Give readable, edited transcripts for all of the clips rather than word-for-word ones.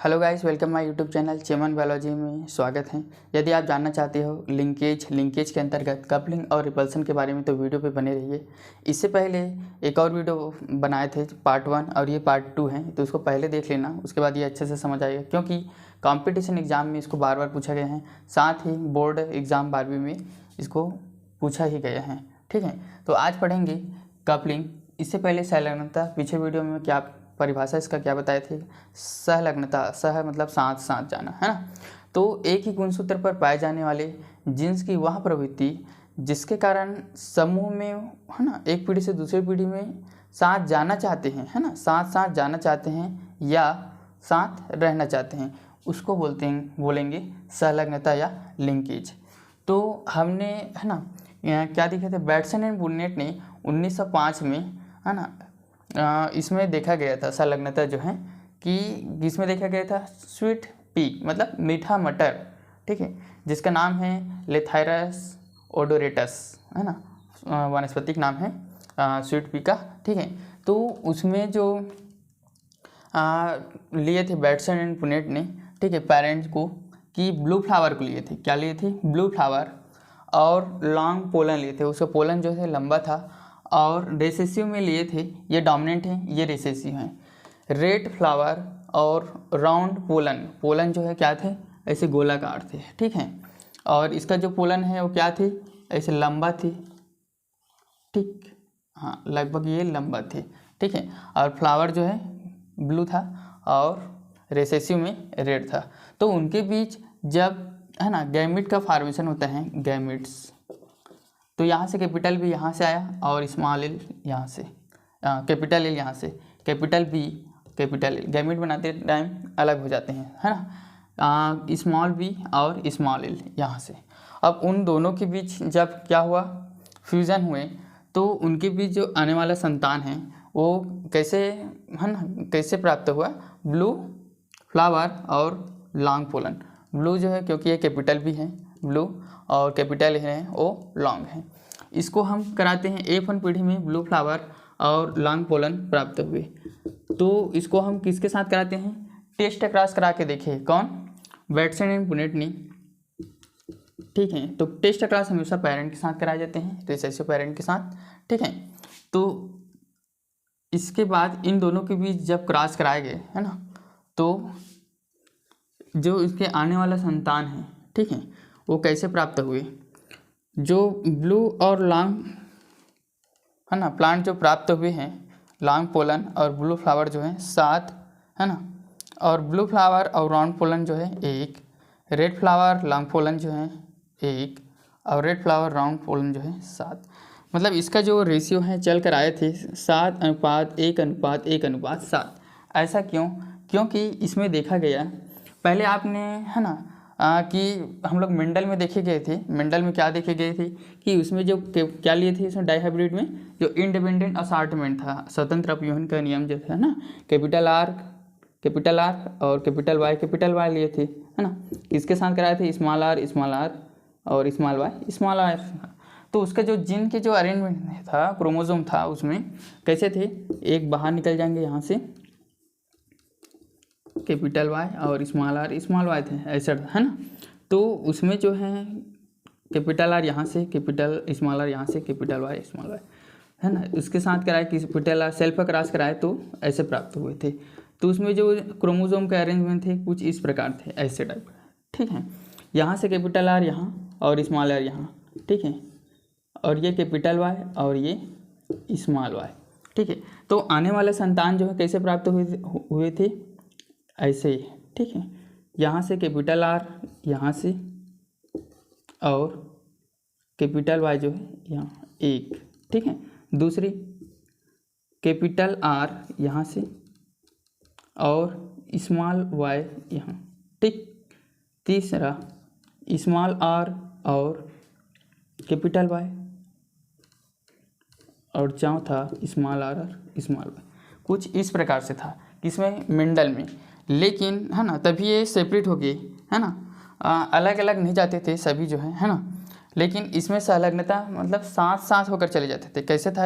Hello guys, welcome my YouTube channel चेमन biology में स्वागत है। यदि आप जानना चाहते हो लिंकेज के अंतर्गत कपलिंग और रिपल्सन के बारे में तो वीडियो पे बने रहिए। इससे पहले एक और वीडियो बनाए थे पार्ट 1 और ये पार्ट 2 है, तो उसको पहले देख लेना, उसके बाद ये अच्छे से समझ आएगा क्योंकि कॉम्पिटिशन एग्ज़ाम में इसको बार बार पूछा गया है, साथ ही बोर्ड एग्ज़ाम 12वीं में इसको पूछा ही गया है। ठीक है, तो आज पढ़ेंगे कपलिंग। इससे पहले संलग्नता, पीछे वीडियो में क्या परिभाषा इसका क्या बताए थे, सहलग्नता, सह मतलब साथ साथ जाना, है ना। तो एक ही गुणसूत्र पर पाए जाने वाले जीन्स की वह प्रवृत्ति जिसके कारण समूह में, है ना, एक पीढ़ी से दूसरी पीढ़ी में साथ जाना चाहते हैं, है ना, साथ साथ जाना चाहते हैं या साथ रहना चाहते हैं, उसको बोलेंगे सहलग्नता या लिंकेज। तो हमने, है ना, क्या देखे थे, बैटसन एंड बुन्नेट ने 1905 में, है ना, इसमें देखा गया था संलग्नता जो है कि इसमें देखा गया था स्वीट पी मतलब मीठा मटर, ठीक है, जिसका नाम है लेथायरस ओडोरेटस, है ना, वानस्पतिक नाम है स्वीट पी का। ठीक है, तो उसमें जो लिए थे बैटसन एंड पुनेट ने, ठीक है, पेरेंट्स को, कि ब्लू फ्लावर को लिए थे, क्या लिए थे, ब्लू फ्लावर, और लॉन्ग पोलन लिए थे, उसका पोलन जो है लंबा था, और रिसेसिव में लिए थे, ये डोमिनेंट है, ये रिसेसिव हैं, रेड फ्लावर और राउंड पोलन जो है क्या थे, ऐसे गोलाकार थे, ठीक है, और इसका जो पोलन है वो क्या थे, ऐसे लंबा थी, ठीक, हाँ, लगभग ये लंबा थे, ठीक है, और फ्लावर जो है ब्लू था और रिसेसिव में रेड था। तो उनके बीच जब, है ना, गैमिट का फॉर्मेशन होता है, गैमिट्स, तो यहाँ से कैपिटल बी यहाँ से आया और स्मॉल एल यहाँ से, कैपिटल एल यहाँ से, capital B capital L, gamete बनाते टाइम अलग हो जाते हैं, है ना, स्मॉल बी और स्मॉल एल यहाँ से। अब उन दोनों के बीच जब क्या हुआ, फ्यूज़न हुए, तो उनके बीच जो आने वाला संतान है वो कैसे, है ना, कैसे प्राप्त हुआ, ब्लू फ्लावर और लॉन्ग पोलन। ब्लू जो है क्योंकि ये कैपिटल बी है ब्लू, और कैपिटल है वो लॉन्ग है, इसको हम कराते हैं F1 पीढ़ी में ब्लू फ्लावर और लॉन्ग पोलन प्राप्त हुए। तो इसको हम किसके साथ कराते हैं, टेस्ट क्रॉस करा के देखे, कौन, बैटसन एंड पुनेट ने, ठीक है। तो टेस्ट क्रॉस हमेशा पेरेंट के साथ कराए जाते हैं, रिसेसिव पेरेंट के साथ, ठीक है। तो इसके बाद इन दोनों के बीच जब क्रॉस कराए गए, है ना, तो जो इसके आने वाला संतान है, ठीक है, वो कैसे प्राप्त हुए, जो ब्लू और लॉन्ग, है ना, प्लांट जो प्राप्त हुए हैं, लॉन्ग पोलन और ब्लू फ्लावर जो है 7, है ना, और ब्लू फ्लावर और राउंड पोलन जो है 1, रेड फ्लावर लॉन्ग पोलन जो है 1, और रेड फ्लावर राउंड पोलन जो है 7। मतलब इसका जो रेशियो है चल कर आए थे 7:1:1:7। ऐसा क्यों, क्योंकि इसमें देखा गया, पहले आपने, है ना, कि हम लोग मेंडल में देखे गए थे, मेंडल में क्या देखे गए थे कि उसमें जो क्या लिए थे, इसमें डाइहाइब्रिड में जो इंडिपेंडेंट असॉर्टमेंट था, स्वतंत्र अपयूहन का नियम जो था ना, कैपिटल आर और कैपिटल वाई लिए थे, है ना, किसके साथ कराए थे, स्मॉल आर और स्मॉल वाई। तो उसका जो जीन के जो अरेंजमेंट था, क्रोमोसोम था, उसमें कैसे थे, एक बाहर निकल जाएंगे यहाँ से, कैपिटल वाई और स्मॉल वाई थे, ऐसा, है ना। तो उसमें जो है कैपिटल आर यहाँ से, कैपिटल स्मॉल आर यहाँ से, कैपिटल वाई स्मॉल वाई, है ना, उसके साथ कराए, कैपिटल आर सेल्फ क्रॉस कराए, तो ऐसे प्राप्त हुए थे। तो उसमें जो क्रोमोसोम के अरेंजमेंट थे कुछ इस प्रकार थे, ऐसे टाइप, ठीक है, यहाँ से कैपिटल आर यहाँ और स्मॉल आर यहाँ, ठीक है, और ये कैपिटल वाई और ये स्मॉल वाई, ठीक है। तो आने वाले संतान जो है कैसे प्राप्त हुए थे, ऐसे ही, ठीक है, यहाँ से कैपिटल आर यहाँ से और कैपिटल वाई जो है यहाँ 1, ठीक है, दूसरी कैपिटल आर यहाँ से और स्मॉल वाई यहाँ, ठीक, तीसरा स्मॉल आर और कैपिटल वाई, और चौथा स्मॉल आर और स्मॉल वाई। कुछ इस प्रकार से था किसमें, मेंडल में, लेकिन, है ना, तभी ये सेपरेट हो गए, है ना, अलग अलग नहीं जाते थे सभी जो है ना, लेकिन इसमें संलग्नता मतलब साथ साथ होकर चले जाते थे। कैसे था,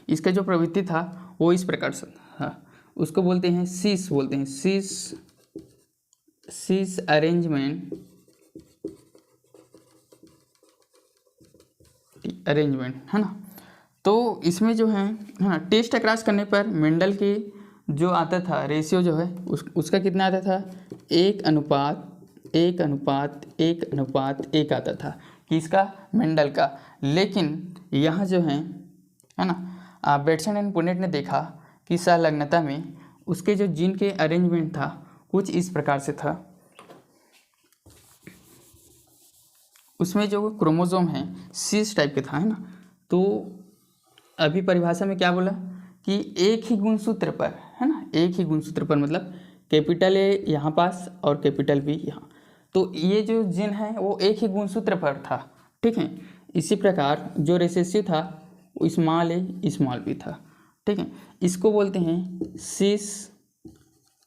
इसका जो प्रवृत्ति था वो इस प्रकार से था, उसको बोलते हैं सीस, बोलते हैं सीस अरेंजमेंट है ना। तो इसमें जो है ना, टेस्ट अक्रॉस करने पर मेंडल के जो आता था रेशियो जो है उसका कितना आता था, 1:1:1:1 आता था, किसका, मेंडल का। लेकिन यहाँ जो है ना, बेटसन एंड पुनेट ने देखा कि संलग्नता में उसके जो जीन के अरेंजमेंट था कुछ इस प्रकार से था। उसमें जो क्रोमोसोम है सीस टाइप के था, है ना। तो अभी परिभाषा में क्या बोला कि एक ही गुणसूत्र पर, है ना, एक ही गुणसूत्र पर, मतलब कैपिटल ए यहाँ पास और कैपिटल बी यहाँ, तो ये जो जीन है वो एक ही गुणसूत्र पर था, ठीक है। इसी प्रकार जो रिसेसिव था वो स्मॉल ए स्मॉल बी था, ठीक है। इसको बोलते हैं सीस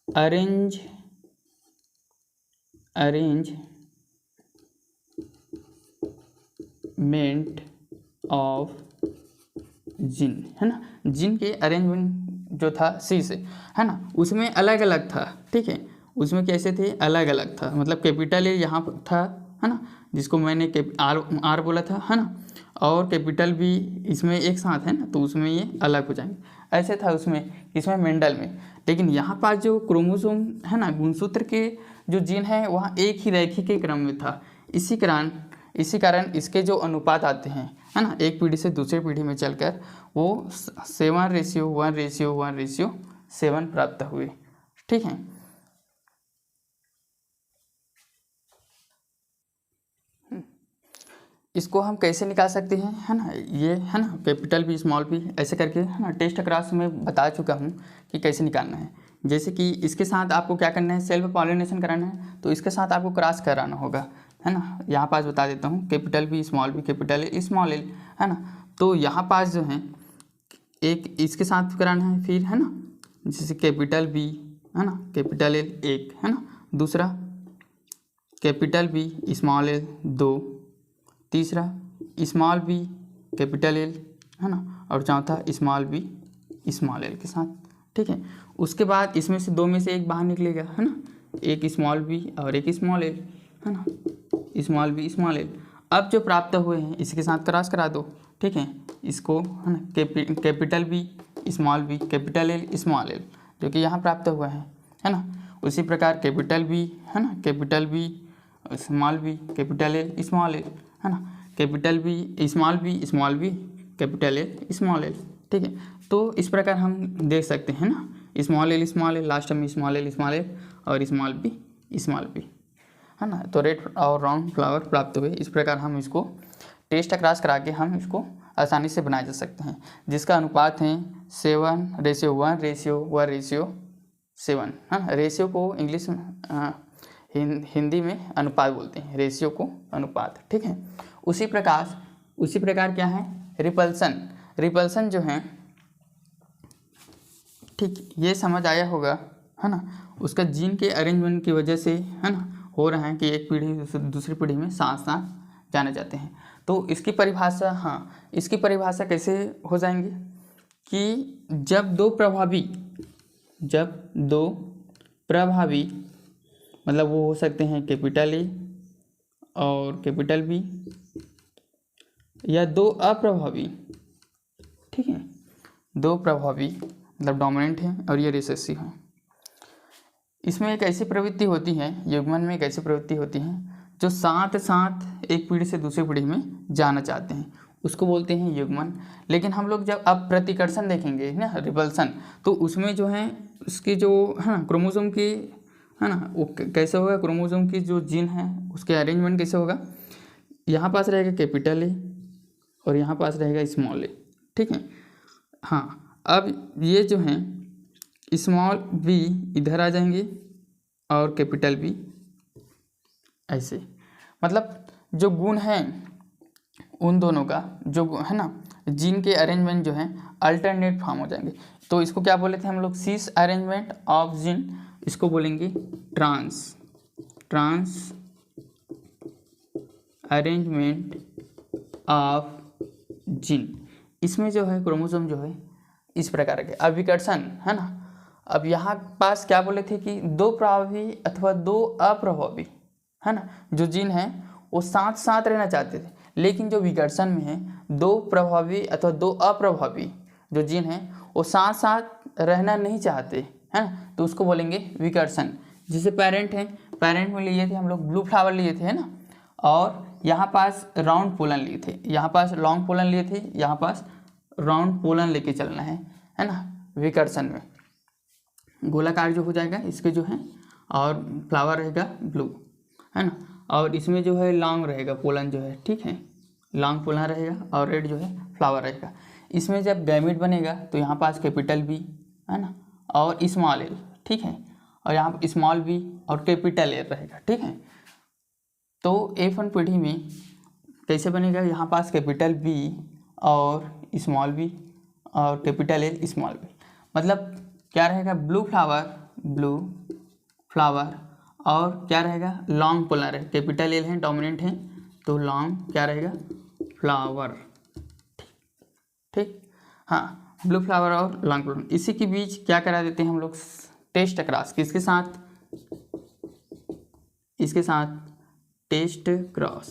अरेंजमेंट ऑफ जीन, है ना। जीन के अरेंजमेंट जो था सी से, है ना, उसमें अलग अलग था, ठीक है। उसमें कैसे थे, अलग अलग था, मतलब कैपिटल ए यहाँ था, है ना, जिसको मैंने आर बोला था, है ना, और कैपिटल बी इसमें एक साथ है ना, तो उसमें ये अलग हो जाएंगे। ऐसे था उसमें, इसमें मेंडल में। लेकिन यहाँ पास जो क्रोमोसोम है ना, गुणसूत्र के जो जीन है वहाँ एक ही रैखिक के क्रम में था। इसी कारण इसके जो अनुपात आते हैं, है ना, एक पीढ़ी से दूसरी पीढ़ी में चलकर वो 7:1:1:7 प्राप्त हुए, ठीक है। इसको हम कैसे निकाल सकते हैं, है ना, ये है ना, कैपिटल बी स्मॉल बी ऐसे करके, है ना, टेस्ट क्लास में बता चुका हूँ कि कैसे निकालना है। जैसे कि इसके साथ आपको क्या करना है, सेल्फ पॉलिनेशन कराना है, तो इसके साथ आपको क्रॉस कराना होगा, है ना। यहाँ पास बता देता हूँ, capital B small B capital A small L, है ना। तो यहाँ पास जो है एक इसके साथ कराना है, फिर है ना, जैसे कैपिटल बी, है ना, कैपिटल एल एक, है ना, दूसरा कैपिटल बी स्मॉल एल 2, तीसरा स्मॉल बी कैपिटल एल, है ना, और चौथा स्मॉल बी स्मॉल एल के साथ, ठीक है। उसके बाद इसमें से दो में से एक बाहर निकलेगा, है ना, एक स्मॉल बी और एक स्मॉल एल, है ना, स्मॉल बी स्मॉल एल। अब जो प्राप्त हुए हैं इसके साथ क्रॉस करा दो, ठीक है। इसको, है ना, capital B small B capital L small L, जो कि यहाँ प्राप्त हुआ है ना। उसी प्रकार कैपिटल बी, है ना, capital B small B capital L small L, है ना, capital B small capital L small L, ठीक है। तो इस प्रकार हम देख सकते हैं ना, स्मॉल एल लास्ट में स्मॉल एल और स्मॉल बी, है ना। तो रेड और राउंड फ्लावर प्राप्त हुए। इस प्रकार हम इसको टेस्ट अक्रॉस करा के हम इसको आसानी से बनाए जा सकते हैं, जिसका अनुपात है 7:1:1:7, है ना। रेशियो को इंग्लिश में हिंदी में अनुपात बोलते हैं, रेशियो को अनुपात, ठीक है। उसी प्रकार क्या है, रिपल्सन जो है, ठीक, ये समझ आया होगा, है ना। उसका जीन के अरेंजमेंट की वजह से, है ना, हो रहा है कि एक पीढ़ी से दूसरी पीढ़ी में साथ साथ जाने जाते हैं। तो इसकी परिभाषा कैसे हो जाएंगे कि जब दो प्रभावी मतलब वो हो सकते हैं कैपिटल ए और कैपिटल बी, या दो अप्रभावी, ठीक है, दो प्रभावी मतलब डोमिनेंट है और ये रिसेसिव है। इसमें एक ऐसी प्रवृत्ति होती है, युग्मन में एक ऐसी प्रवृत्ति होती है जो साथ साथ एक पीढ़ी से दूसरी पीढ़ी में जाना चाहते हैं, उसको बोलते हैं युग्मन। लेकिन हम लोग जब अब प्रतिकर्षण देखेंगे ना, रिपल्सन, तो उसमें जो है उसकी जो है ना क्रोमोसोम की, है ना, वो कैसे होगा, क्रोमोसोम की जो जीन है उसके अरेंजमेंट कैसे होगा, यहाँ पास रहेगा कैपिटल ए और यहाँ पास रहेगा स्मॉल ए, ठीक है। हाँ, अब ये जो हैं स्मॉल बी इधर आ जाएंगे और कैपिटल बी ऐसे, मतलब जो गुण हैं उन दोनों का जो है ना, जीन के अरेंजमेंट जो है अल्टरनेट फॉर्म हो जाएंगे। तो इसको क्या बोले थे हम लोग, सीस अरेंजमेंट ऑफ जीन, इसको बोलेंगे ट्रांस अरेंजमेंट ऑफ जीन। इसमें जो है क्रोमोसोम जो है इस प्रकार के अविकर्षण, है ना, अब यहाँ पास क्या बोले थे कि दो प्रभावी अथवा दो अप्रभावी, है ना, जो जीन हैं वो साथ साथ रहना चाहते थे, लेकिन जो विकर्षण में है दो प्रभावी अथवा दो अप्रभावी जो जीन हैं वो साथ साथ रहना नहीं चाहते, है ना, तो उसको बोलेंगे विकर्षण। जिसे पेरेंट है, पेरेंट में लिए थे हम लोग ब्लू फ्लावर लिए थे, है ना, और यहाँ पास राउंड पोलन लिए थे, यहाँ पास लॉन्ग पोलन लिए थे, यहाँ पास राउंड पोलन लेके चलना है ना। विकर्षण में गोलाकार जो हो जाएगा इसके जो है, और फ्लावर रहेगा ब्लू, है ना, और इसमें जो है लॉन्ग रहेगा पोलन जो है, ठीक है, लॉन्ग पोलन रहेगा, और रेड जो है फ्लावर रहेगा। इसमें जब गैमेट बनेगा तो यहाँ पास कैपिटल बी, है ना, और स्मॉल एल, ठीक है, और यहाँ पर स्मॉल बी और कैपिटल एल रहेगा, ठीक है। तो F1 पीढ़ी में कैसे बनेगा, यहाँ पास कैपिटल बी और स्मॉल बी और कैपिटल एल स्मॉल बी, मतलब क्या रहेगा, ब्लू फ्लावर और क्या रहेगा, लॉन्ग पोलर है, कैपिटल एल है, डोमिनेंट है, तो लॉन्ग क्या रहेगा, फ्लावर, ठीक। हाँ, ब्लू फ्लावर और लॉन्ग पोलर, इसी के बीच क्या करा देते हैं हम लोग, टेस्ट क्रॉस, किसके साथ, इसके साथ टेस्ट क्रॉस।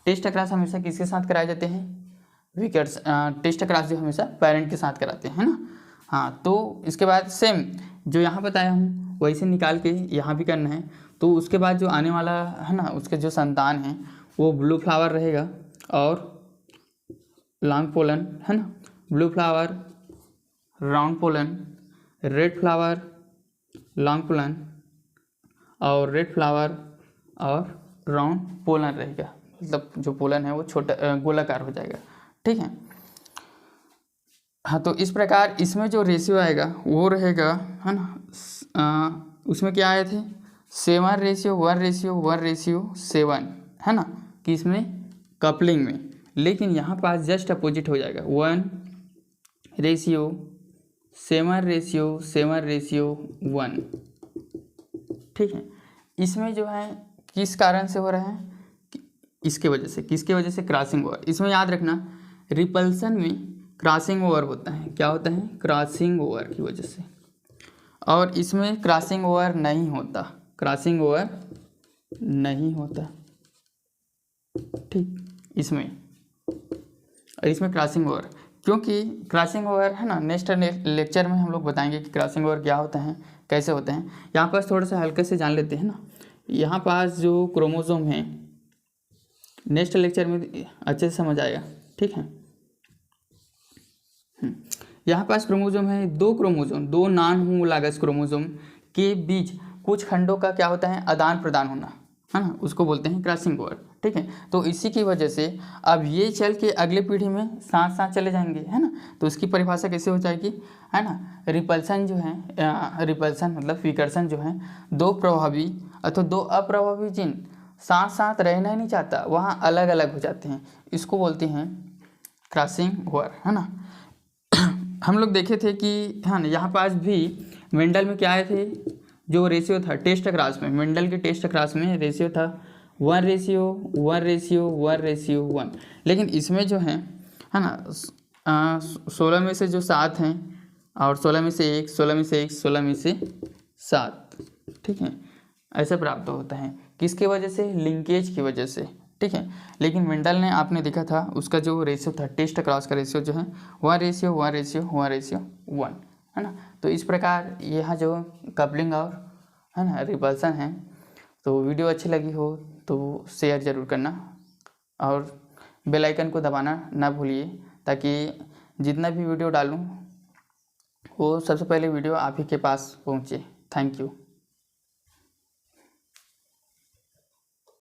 टेस्ट क्रॉस हमेशा किसके साथ कराए जाते हैं, विकर्स, टेस्ट क्रॉस जो हमेशा पेरेंट के साथ कराते हैं, है ना। हाँ, तो इसके बाद सेम जो यहाँ बताया हूँ वैसे निकाल के यहाँ भी करना है। तो उसके बाद जो आने वाला है ना, उसके जो संतान है वो ब्लू फ्लावर रहेगा और लॉन्ग पोलन, है ना, blue flower, round pollen, red flower, long pollen और रेड फ्लावर और राउंड पोलन रहेगा, मतलब जो पोलन है वो छोटा गोलाकार हो जाएगा, ठीक है। हाँ, तो इस प्रकार इसमें जो रेशियो आएगा वो रहेगा, है ना, उसमें क्या आए थे 7:1:1:7, है ना, कि इसमें कपलिंग में, लेकिन यहाँ पास जस्ट अपोजिट हो जाएगा 1:7:7:1, ठीक है। इसमें जो है किस कारण से हो रहा है, इसके वजह से, किसके वजह से, क्रॉसिंग ओवर। इसमें याद रखना रिपल्सन में क्रॉसिंग ओवर होता है, क्या होता है, क्रॉसिंग ओवर की वजह से, और इसमें क्रॉसिंग ओवर नहीं होता, क्रॉसिंग ओवर नहीं होता, ठीक, इसमें, और इसमें क्रॉसिंग ओवर, क्योंकि क्रॉसिंग ओवर है ना, नेक्स्ट लेक्चर में हम लोग बताएंगे कि क्रॉसिंग ओवर क्या होता है, कैसे होते हैं। यहाँ पास थोड़ा सा हल्के से जान लेते हैं ना, यहाँ पास जो क्रोमोसोम है नेक्स्ट लेक्चर में अच्छे से समझ आएगा, ठीक है। यहाँ पास क्रोमोसोम है, दो क्रोमोसोम, दो नॉन होमोलॉगस क्रोमोसोम के बीच कुछ खंडों का क्या होता है, आदान प्रदान होना, है ना, उसको बोलते हैं क्रॉसिंग ओवर, ठीक है। तो इसी की वजह से अब ये चल के अगले पीढ़ी में साथ साथ चले जाएंगे, है ना, तो उसकी परिभाषा कैसे हो जाएगी, है ना, रिपल्सन जो है, रिपल्सन मतलब विकर्षण जो है, दो प्रभावी अथवा दो अप्रभावी जीन साथ साथ रहना ही नहीं चाहता, वहाँ अलग अलग हो जाते हैं, इसको बोलते हैं क्रॉसिंग ओवर, है ना। हम लोग देखे थे कि हाँ, यहाँ पास भी मेंडल में क्या आए थे, जो रेशियो था टेस्ट क्रॉस में, मेंडल के टेस्ट क्रॉस में रेशियो था 1:1:1:1, लेकिन इसमें जो है ना 16 में से जो 7 हैं और 16 में से 1, 16 में से 1, 16 में से 7, ठीक है, ऐसे प्राप्त होता है, किसकी वजह से, लिंकेज की वजह से, ठीक है। लेकिन मेंडल ने आपने देखा था उसका जो रेशियो था टेस्ट क्रॉस का रेशियो जो है 1:1:1:1, है ना। तो इस प्रकार यहाँ जो कपलिंग और है ना रिपल्सन है। तो वीडियो अच्छी लगी हो तो शेयर ज़रूर करना और बेल आइकन को दबाना ना भूलिए, ताकि जितना भी वीडियो डालूँ वो सबसे पहले वीडियो आप ही के पास पहुँचे। Thank you.